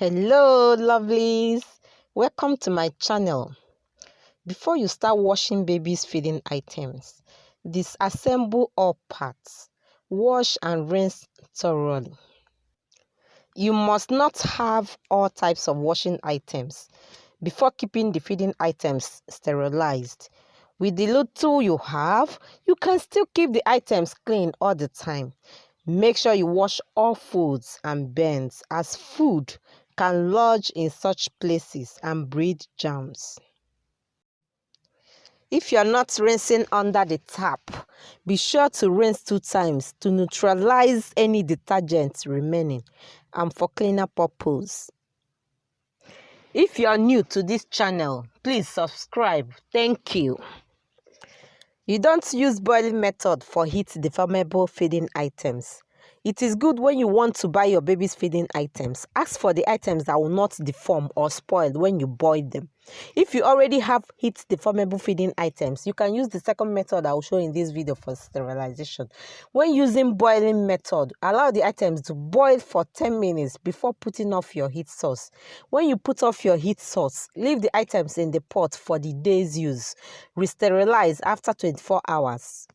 Hello lovelies, welcome to my channel. Before you start washing baby's feeding items, disassemble all parts, wash and rinse thoroughly. You must not have all types of washing items before keeping the feeding items sterilized. With the little you have, you can still keep the items clean all the time. Make sure you wash all foods and bends, as food can lodge in such places and breed germs. If you're not rinsing under the tap, be sure to rinse 2 times to neutralize any detergent remaining and for cleaner purpose. If you're new to this channel, please subscribe. Thank you. You don't use boiling method for heat deformable feeding items. It is good when you want to buy your baby's feeding items. Ask for the items that will not deform or spoil when you boil them. If you already have heat deformable feeding items, you can use the second method I will show in this video for sterilization. When using boiling method, allow the items to boil for 10 minutes before putting off your heat source. When you put off your heat source, leave the items in the pot for the day's use. Re-sterilize after 24 hours.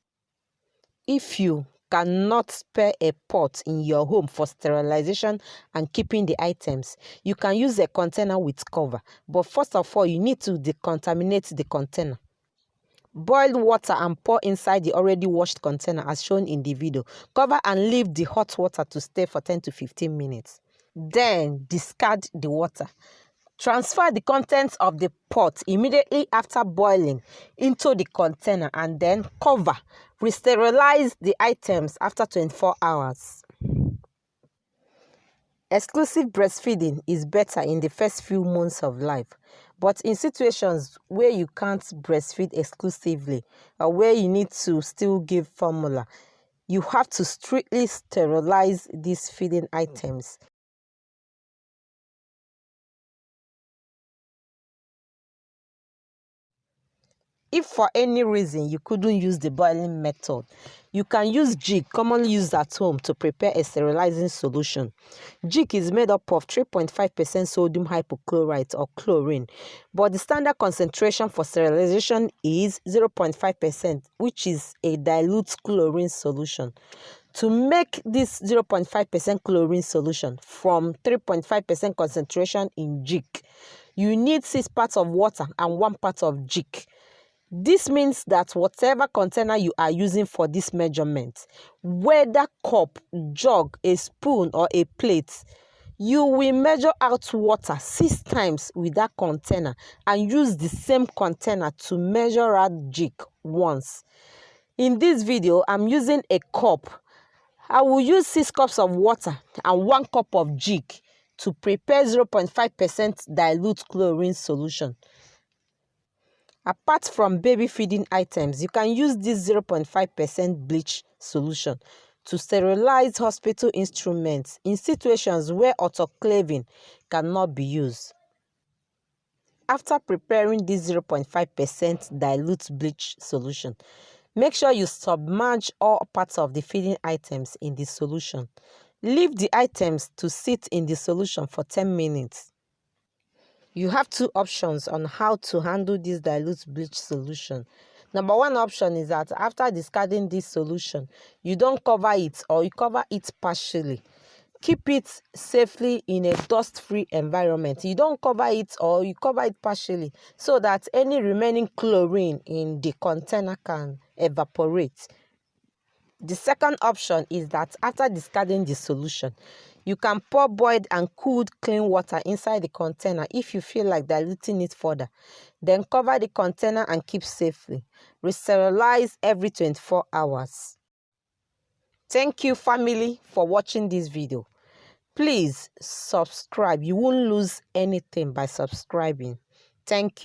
If you cannot spare a pot in your home for sterilization and keeping the items, you can use a container with cover. But first of all, you need to decontaminate the container. Boil water and pour inside the already washed container as shown in the video. Cover and leave the hot water to stay for 10 to 15 minutes. Then discard the water. Transfer the contents of the pot immediately after boiling into the container and then cover. Re-sterilize the items after 24 hours. Exclusive breastfeeding is better in the first few months of life, but in situations where you can't breastfeed exclusively or where you need to still give formula, you have to strictly sterilize these feeding items. If for any reason you couldn't use the boiling method, you can use jig, commonly used at home, to prepare a sterilizing solution. Jig is made up of 3.5% sodium hypochlorite or chlorine, but the standard concentration for sterilization is 0.5%, which is a dilute chlorine solution. To make this 0.5% chlorine solution from 3.5% concentration in jig, you need 6 parts of water and 1 part of jig. This means that whatever container you are using for this measurement, whether cup, jug, a spoon or a plate, you will measure out water 6 times with that container and use the same container to measure out jig once. In this video, I'm using a cup. I will use 6 cups of water and 1 cup of jig to prepare 0.5% dilute chlorine solution. Apart from baby feeding items, you can use this 0.5% bleach solution to sterilize hospital instruments in situations where autoclaving cannot be used. After preparing this 0.5% dilute bleach solution, make sure you submerge all parts of the feeding items in the solution. Leave the items to sit in the solution for 10 minutes. You have 2 options on how to handle this dilute bleach solution. Number 1 option is that after discarding this solution, you don't cover it or you cover it partially. Keep it safely in a dust-free environment. You don't cover it or you cover it partially so that any remaining chlorine in the container can evaporate. The second option is that after discarding the solution, you can pour boiled and cooled clean water inside the container if you feel like diluting it further. Then cover the container and keep safely. Re-sterilize every 24 hours. Thank you, family, for watching this video. Please subscribe. You won't lose anything by subscribing. Thank you.